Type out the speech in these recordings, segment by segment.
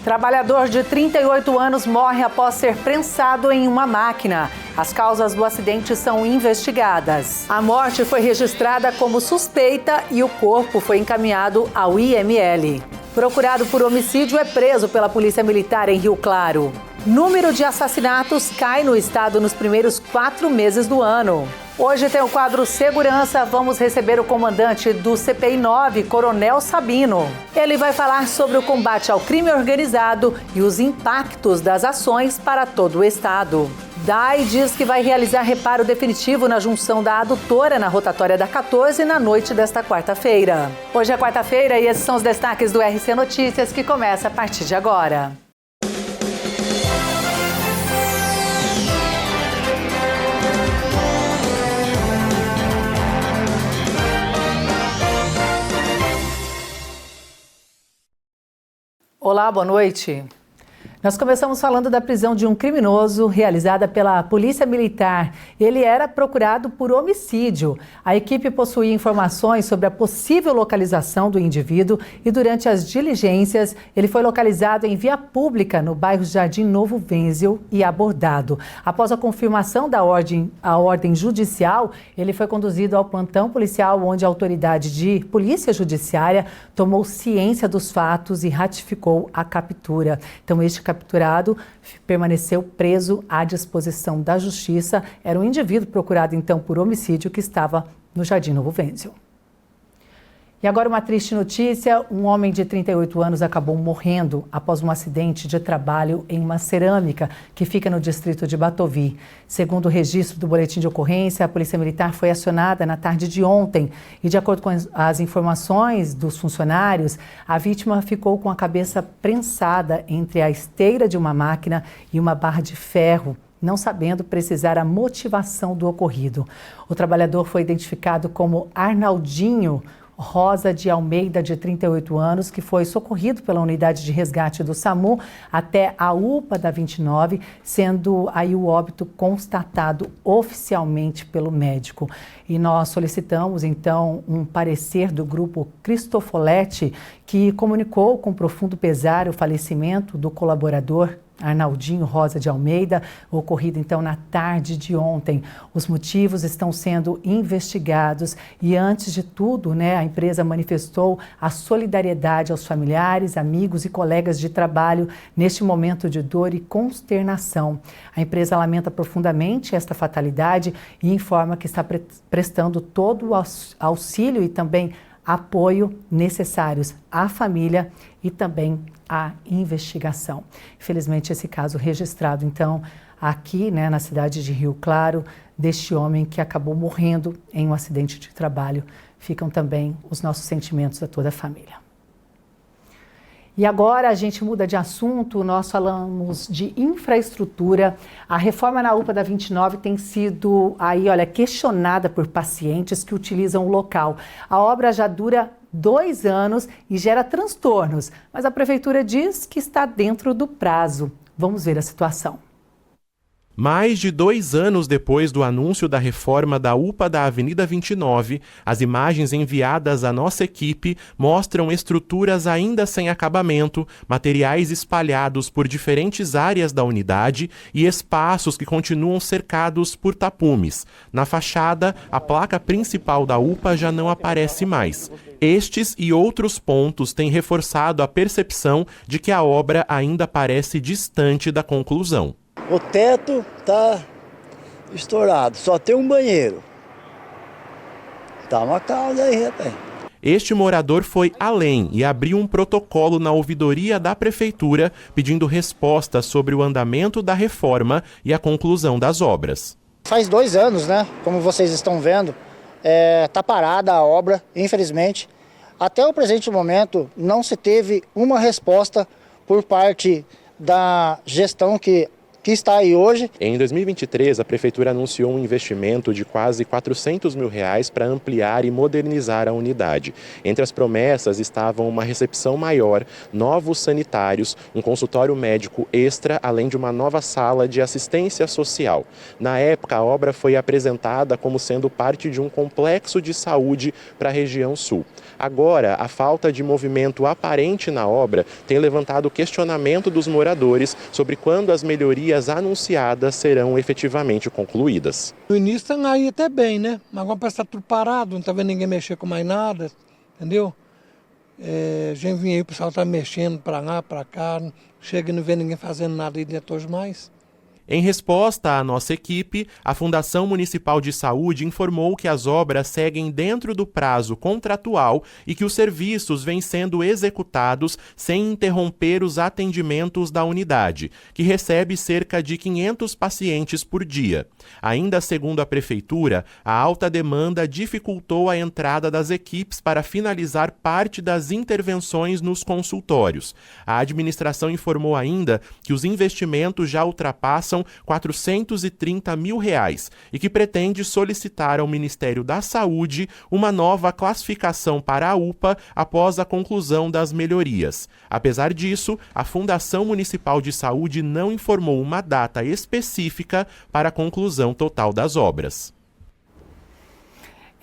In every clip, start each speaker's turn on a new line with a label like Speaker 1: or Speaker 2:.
Speaker 1: Trabalhador de 38 anos morre após ser prensado em uma máquina. As causas do acidente são investigadas. A morte foi registrada como suspeita e o corpo foi encaminhado ao IML. Procurado por homicídio é preso pela Polícia Militar em Rio Claro. Número de assassinatos cai no estado nos primeiros 4 meses do ano. Hoje tem o quadro Segurança. Vamos receber o comandante do CPI 9, Coronel Sabino. Ele vai falar sobre o combate ao crime organizado e os impactos das ações para todo o estado. DAI diz que vai realizar reparo definitivo na junção da adutora na rotatória da 14 na noite desta quarta-feira. Hoje é quarta-feira e esses são os destaques do RC Notícias que começa a partir de agora. Olá, boa noite. Nós começamos falando da prisão de um criminoso realizada pela Polícia Militar. Ele era procurado por homicídio. A equipe possuía informações sobre a possível localização do indivíduo e durante as diligências ele foi localizado em via pública no bairro Jardim Novo Wenzil e abordado. Após a confirmação da ordem judicial, ele foi conduzido ao plantão policial onde a autoridade de polícia judiciária tomou ciência dos fatos e ratificou a captura. Então este capturado permaneceu preso à disposição da justiça. Era um indivíduo procurado então por homicídio que estava no Jardim Novo Wenzil. E agora uma triste notícia, um homem de 38 anos acabou morrendo após um acidente de trabalho em uma cerâmica que fica no distrito de Batovi. Segundo o registro do boletim de ocorrência, a Polícia Militar foi acionada na tarde de ontem e, de acordo com as informações dos funcionários, a vítima ficou com a cabeça prensada entre a esteira de uma máquina e uma barra de ferro, não sabendo precisar a motivação do ocorrido. O trabalhador foi identificado como Arnaldinho Rosa de Almeida, de 38 anos, que foi socorrido pela unidade de resgate do SAMU até a UPA da 29, sendo aí o óbito constatado oficialmente pelo médico. E nós solicitamos, então, um parecer do grupo Cristofoletti, que comunicou com profundo pesar o falecimento do colaborador Arnaldinho Rosa de Almeida, ocorrido então na tarde de ontem. Os motivos estão sendo investigados e, antes de tudo, a empresa manifestou a solidariedade aos familiares, amigos e colegas de trabalho neste momento de dor e consternação. A empresa lamenta profundamente esta fatalidade e informa que está prestando todo o auxílio e também apoio necessários à família e também à investigação. Infelizmente, esse caso registrado, então, aqui, na cidade de Rio Claro, deste homem que acabou morrendo em um acidente de trabalho. Ficam também os nossos sentimentos a toda a família. E agora a gente muda de assunto, nós falamos de infraestrutura. A reforma na UPA da 29 tem sido questionada por pacientes que utilizam o local. A obra já dura 2 anos e gera transtornos, mas a prefeitura diz que está dentro do prazo. Vamos ver a situação.
Speaker 2: Mais de 2 anos depois do anúncio da reforma da UPA da Avenida 29, as imagens enviadas à nossa equipe mostram estruturas ainda sem acabamento, materiais espalhados por diferentes áreas da unidade e espaços que continuam cercados por tapumes. Na fachada, a placa principal da UPA já não aparece mais. Estes e outros pontos têm reforçado a percepção de que a obra ainda parece distante da conclusão.
Speaker 3: O teto está estourado, só tem um banheiro. Tá uma causa aí, rapaz.
Speaker 2: Este morador foi além e abriu um protocolo na ouvidoria da prefeitura pedindo respostas sobre o andamento da reforma e a conclusão das obras.
Speaker 4: Faz 2 anos, como vocês estão vendo, tá parada a obra, infelizmente. Até o presente momento não se teve uma resposta por parte da gestão que que está aí hoje.
Speaker 2: Em 2023, a Prefeitura anunciou um investimento de quase R$400 mil para ampliar e modernizar a unidade. Entre as promessas estavam uma recepção maior, novos sanitários, um consultório médico extra, além de uma nova sala de assistência social. Na época, a obra foi apresentada como sendo parte de um complexo de saúde para a região sul. Agora, a falta de movimento aparente na obra tem levantado o questionamento dos moradores sobre quando as melhorias anunciadas serão efetivamente concluídas.
Speaker 5: No início tá aí até bem, né? Mas agora parece que tá tudo parado, não tá vendo ninguém mexer com mais nada, entendeu? A gente vinha aí, o pessoal tá mexendo para lá, para cá, chega e não vê ninguém fazendo nada aí dentro hoje mais.
Speaker 2: Em resposta à nossa equipe, a Fundação Municipal de Saúde informou que as obras seguem dentro do prazo contratual e que os serviços vêm sendo executados sem interromper os atendimentos da unidade, que recebe cerca de 500 pacientes por dia. Ainda segundo a Prefeitura, a alta demanda dificultou a entrada das equipes para finalizar parte das intervenções nos consultórios. A administração informou ainda que os investimentos já ultrapassam R$430 mil e que pretende solicitar ao Ministério da Saúde uma nova classificação para a UPA após a conclusão das melhorias. Apesar disso, a Fundação Municipal de Saúde não informou uma data específica para a conclusão total das obras.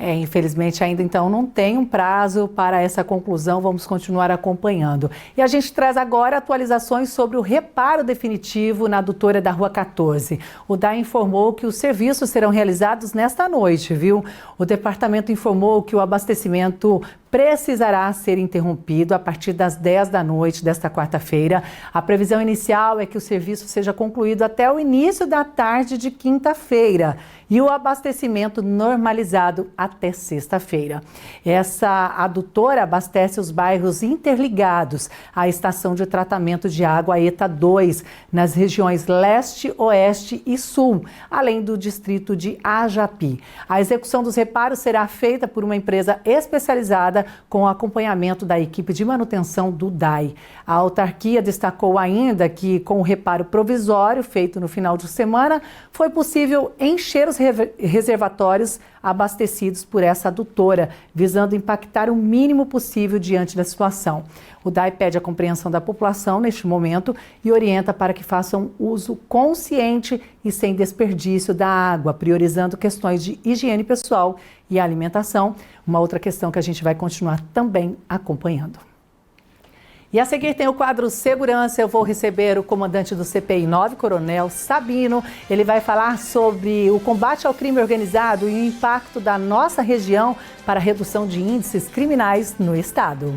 Speaker 1: Infelizmente ainda então não tem um prazo para essa conclusão, vamos continuar acompanhando. E a gente traz agora atualizações sobre o reparo definitivo na adutora da Rua 14. O DAI informou que os serviços serão realizados nesta noite, viu? O departamento informou que o abastecimento precisará ser interrompido a partir das 10 da noite desta quarta-feira. A previsão inicial é que o serviço seja concluído até o início da tarde de quinta-feira e o abastecimento normalizado até sexta-feira. Essa adutora abastece os bairros interligados à estação de tratamento de água ETA 2, nas regiões leste, oeste e sul, além do distrito de Ajapi. A execução dos reparos será feita por uma empresa especializada com o acompanhamento da equipe de manutenção do DAI. A autarquia destacou ainda que, com o reparo provisório feito no final de semana, foi possível encher os reservatórios abastecidos por essa adutora, visando impactar o mínimo possível diante da situação. O DAI pede a compreensão da população neste momento e orienta para que façam uso consciente e sem desperdício da água, priorizando questões de higiene pessoal e alimentação, uma outra questão que a gente vai continuar também acompanhando. E a seguir tem o quadro Segurança. Eu vou receber o comandante do CPI 9, Coronel Sabino. Ele vai falar sobre o combate ao crime organizado e o impacto da nossa região para a redução de índices criminais no estado.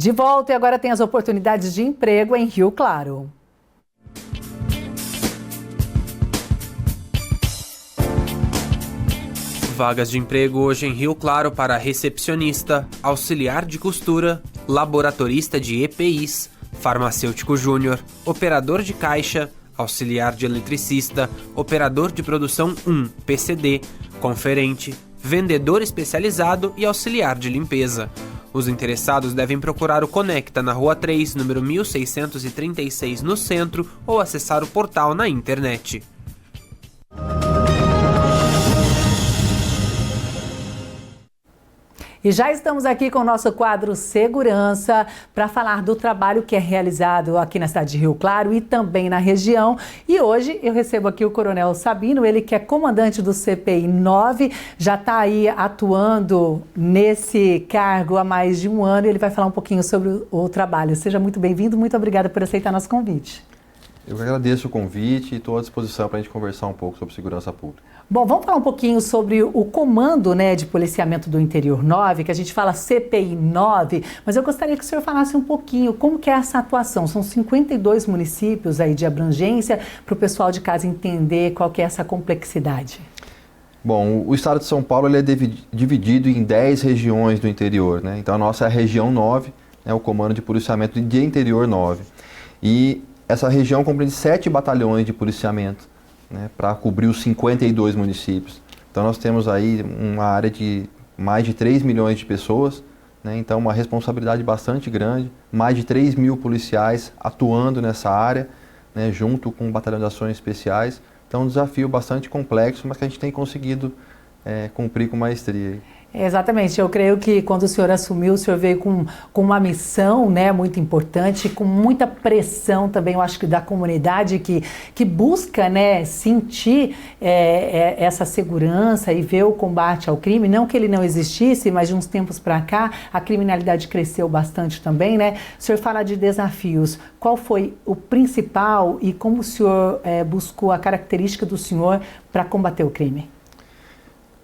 Speaker 1: De volta e agora tem as oportunidades de emprego em Rio Claro.
Speaker 6: Vagas de emprego hoje em Rio Claro para recepcionista, auxiliar de costura, laboratorista de EPIs, farmacêutico júnior, operador de caixa, auxiliar de eletricista, operador de produção 1, PCD, conferente, vendedor especializado e auxiliar de limpeza. Os interessados devem procurar o Conecta na Rua 3, número 1636, no centro, ou acessar o portal na internet.
Speaker 1: E já estamos aqui com o nosso quadro Segurança para falar do trabalho que é realizado aqui na cidade de Rio Claro e também na região. E hoje eu recebo aqui o Coronel Sabino, ele que é comandante do CPI 9, já está aí atuando nesse cargo há mais de um ano e ele vai falar um pouquinho sobre o trabalho. Seja muito bem-vindo, muito obrigada por aceitar nosso convite.
Speaker 7: Eu agradeço o convite e estou à disposição para a gente conversar um pouco sobre segurança pública.
Speaker 1: Bom, vamos falar um pouquinho sobre o Comando, né, de Policiamento do Interior 9, que a gente fala CPI 9, mas eu gostaria que o senhor falasse um pouquinho como que é essa atuação. São 52 municípios aí de abrangência, para o pessoal de casa entender qual que é essa complexidade.
Speaker 7: Bom, o estado de São Paulo ele é dividido em 10 regiões do interior, né? Então a nossa é a região 9, né, o Comando de Policiamento de Interior 9. E essa região compreende 7 batalhões de policiamento, né, para cobrir os 52 municípios. Então nós temos aí uma área de mais de 3 milhões de pessoas, né, então uma responsabilidade bastante grande, mais de 3 mil policiais atuando nessa área, né, junto com o Batalhão de Ações Especiais. Então um desafio bastante complexo, mas que a gente tem conseguido cumprir com maestria.
Speaker 1: Exatamente, eu creio que quando o senhor assumiu, o senhor veio com uma missão, né, muito importante, com muita pressão também, eu acho que da comunidade que busca, né, sentir essa segurança e ver o combate ao crime, não que ele não existisse, mas de uns tempos para cá a criminalidade cresceu bastante também, né? O senhor fala de desafios, qual foi o principal e como o senhor buscou a característica do senhor para combater o crime?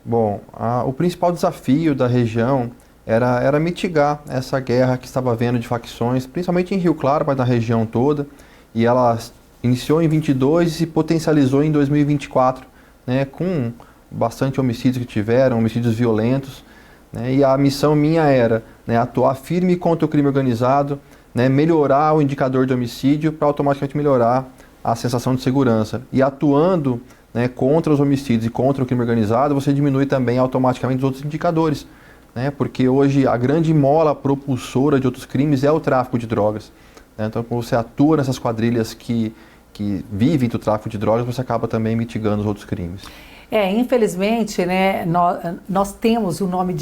Speaker 7: Bom, o principal desafio da região era mitigar essa guerra que estava havendo de facções, principalmente em Rio Claro, mas na região toda, e ela iniciou em 22 e se potencializou em 2024, né, com bastante homicídios que tiveram, homicídios violentos, né, e a missão minha era, né, atuar firme contra o crime organizado, né, melhorar o indicador de homicídio para automaticamente melhorar a sensação de segurança, e atuando, né, contra os homicídios e contra o crime organizado, você diminui também automaticamente os outros indicadores, né, porque hoje a grande mola propulsora de outros crimes é o tráfico de drogas, né, então quando você atua nessas quadrilhas que vivem do tráfico de drogas, você acaba também mitigando os outros crimes.
Speaker 1: Infelizmente, né, nós temos o nome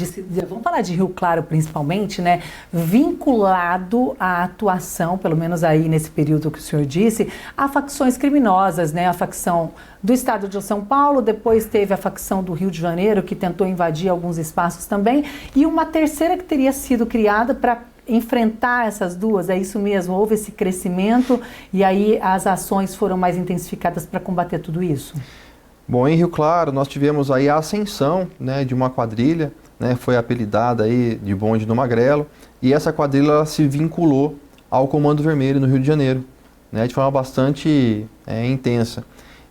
Speaker 1: vamos falar de Rio Claro principalmente, né, vinculado à atuação, pelo menos aí nesse período que o senhor disse, a facções criminosas, né, a facção do estado de São Paulo, depois teve a facção do Rio de Janeiro, que tentou invadir alguns espaços também, e uma terceira que teria sido criada para enfrentar essas duas, é isso mesmo, houve esse crescimento e aí as ações foram mais intensificadas para combater tudo isso?
Speaker 7: Bom, em Rio Claro nós tivemos aí a ascensão, né, de uma quadrilha, né, foi apelidada aí de Bonde do Magrelo, e essa quadrilha ela se vinculou ao Comando Vermelho no Rio de Janeiro, né, de forma bastante intensa.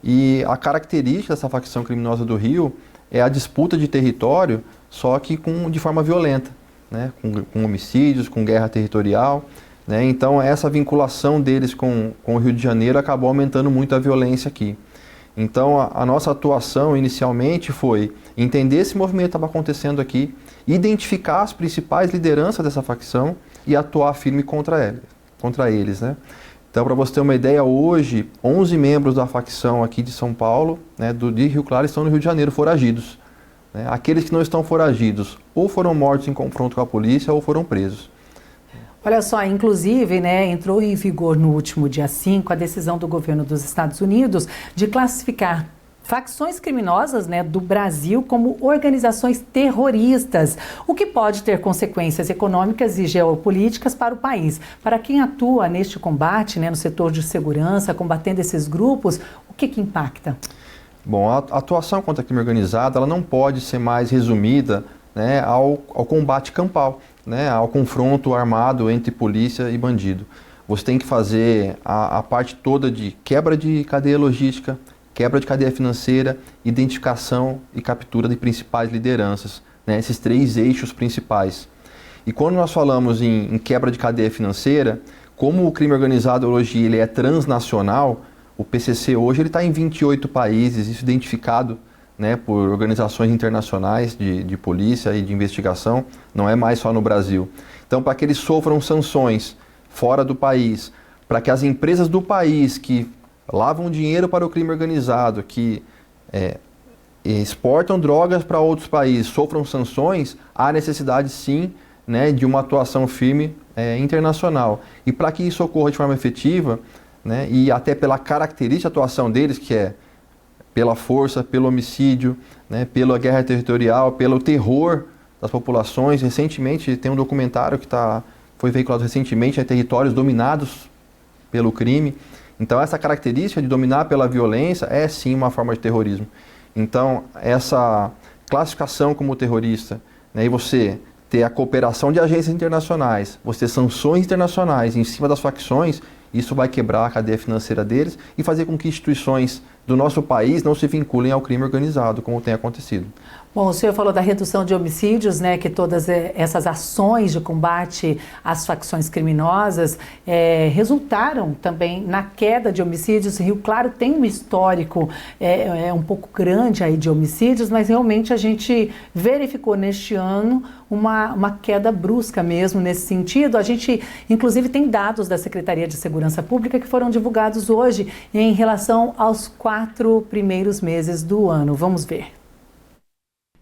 Speaker 7: E a característica dessa facção criminosa do Rio é a disputa de território, só que de forma violenta, né, com homicídios, com guerra territorial, né, então essa vinculação deles com o Rio de Janeiro acabou aumentando muito a violência aqui. Então a nossa atuação inicialmente foi entender esse movimento que estava acontecendo aqui, identificar as principais lideranças dessa facção e atuar firme contra eles, né? Então, para você ter uma ideia, hoje 11 membros da facção aqui de São Paulo, né, de Rio Claro, estão no Rio de Janeiro foragidos, né? Aqueles que não estão foragidos ou foram mortos em confronto com a polícia ou foram presos.
Speaker 1: Olha só, inclusive, né, entrou em vigor no último dia 5 a decisão do governo dos Estados Unidos de classificar facções criminosas, né, do Brasil como organizações terroristas, o que pode ter consequências econômicas e geopolíticas para o país. Para quem atua neste combate, né, no setor de segurança, combatendo esses grupos, o que impacta?
Speaker 7: Bom, a atuação contra a crime organizado ela não pode ser mais resumida né, ao combate campal, né, ao confronto armado entre polícia e bandido. Você tem que fazer a parte toda de quebra de cadeia logística, quebra de cadeia financeira, identificação e captura de principais lideranças, né, esses 3 eixos principais. E quando nós falamos em quebra de cadeia financeira, como o crime organizado hoje ele é transnacional, o PCC hoje está em 28 países, isso identificado, né, por organizações internacionais de polícia e de investigação, não é mais só no Brasil. Então, para que eles sofram sanções fora do país, para que as empresas do país que lavam dinheiro para o crime organizado, que exportam drogas para outros países, sofram sanções, há necessidade sim, né, de uma atuação firme internacional. E para que isso ocorra de forma efetiva, né, e até pela característica de atuação deles, que é pela força, pelo homicídio, né, pela guerra territorial, pelo terror das populações. Recentemente tem um documentário que foi veiculado recentemente, territórios dominados pelo crime. Então essa característica de dominar pela violência é sim uma forma de terrorismo. Então essa classificação como terrorista, né, e você ter a cooperação de agências internacionais, você ter sanções internacionais em cima das facções, isso vai quebrar a cadeia financeira deles e fazer com que instituições do nosso país não se vinculem ao crime organizado, como tem acontecido.
Speaker 1: Bom, o senhor falou da redução de homicídios, né, que todas essas ações de combate às facções criminosas resultaram também na queda de homicídios. Rio Claro tem um histórico um pouco grande aí de homicídios, mas realmente a gente verificou neste ano uma queda brusca mesmo nesse sentido. A gente, inclusive, tem dados da Secretaria de Segurança Pública que foram divulgados hoje em relação aos 4 primeiros meses do ano. Vamos ver.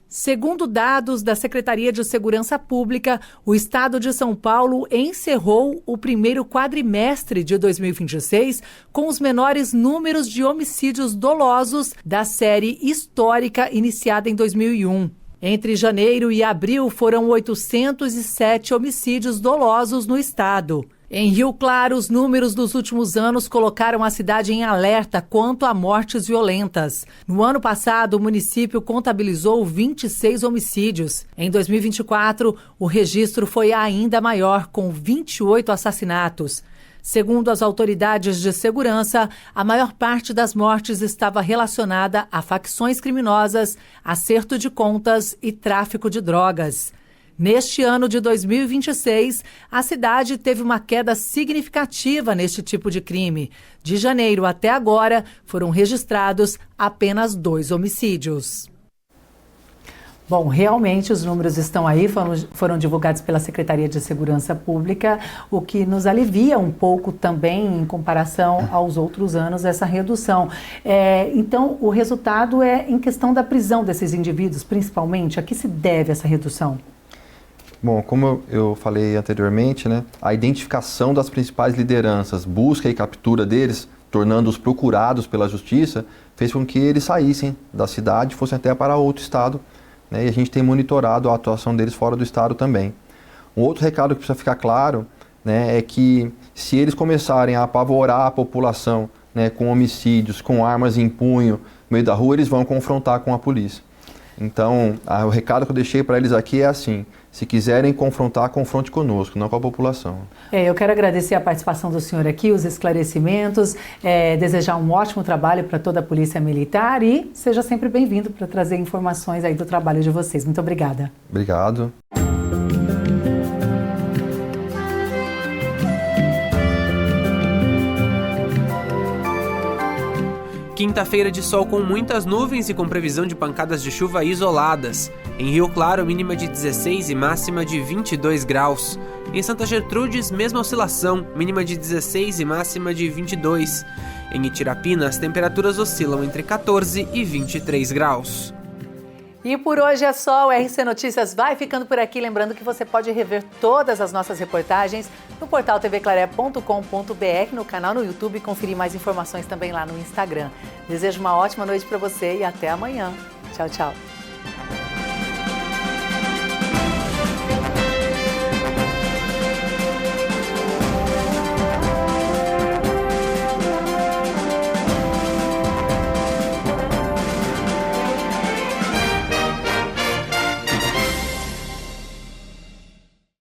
Speaker 1: Segundo dados da Secretaria de Segurança Pública, o estado de São Paulo encerrou o primeiro quadrimestre de 2026 com os menores números de homicídios dolosos da série histórica iniciada em 2001. Entre janeiro e abril foram 807 homicídios dolosos no estado. Em Rio Claro, os números dos últimos anos colocaram a cidade em alerta quanto a mortes violentas. No ano passado, o município contabilizou 26 homicídios. Em 2024, o registro foi ainda maior, com 28 assassinatos. Segundo as autoridades de segurança, a maior parte das mortes estava relacionada a facções criminosas, acerto de contas e tráfico de drogas. Neste ano de 2026, a cidade teve uma queda significativa neste tipo de crime. De janeiro até agora, foram registrados apenas 2 homicídios. Bom, realmente os números estão aí, foram divulgados pela Secretaria de Segurança Pública, o que nos alivia um pouco também em comparação aos outros anos, essa redução. Então, o resultado é em questão da prisão desses indivíduos, principalmente. A que se deve essa redução?
Speaker 7: Bom, como eu falei anteriormente, né, a identificação das principais lideranças, busca e captura deles, tornando-os procurados pela justiça, fez com que eles saíssem da cidade e fossem até para outro estado, né, e a gente tem monitorado a atuação deles fora do estado também. Um outro recado que precisa ficar claro, né, é que se eles começarem a apavorar a população, né, com homicídios, com armas em punho, no meio da rua, eles vão confrontar com a polícia. Então, o recado que eu deixei para eles aqui é assim: se quiserem confrontar, confronte conosco, não com a população.
Speaker 1: Eu quero agradecer a participação do senhor aqui, os esclarecimentos, desejar um ótimo trabalho para toda a Polícia Militar e seja sempre bem-vindo para trazer informações aí do trabalho de vocês. Muito obrigada.
Speaker 7: Obrigado.
Speaker 6: Quinta-feira de sol com muitas nuvens e com previsão de pancadas de chuva isoladas. Em Rio Claro, mínima de 16 e máxima de 22 graus. Em Santa Gertrudes, mesma oscilação, mínima de 16 e máxima de 22. Em Itirapina, as temperaturas oscilam entre 14 e 23 graus.
Speaker 1: E por hoje é só, o RC Notícias vai ficando por aqui. Lembrando que você pode rever todas as nossas reportagens no portal tvclaré.com.br, no canal no YouTube e conferir mais informações também lá no Instagram. Desejo uma ótima noite para você e até amanhã. Tchau, tchau.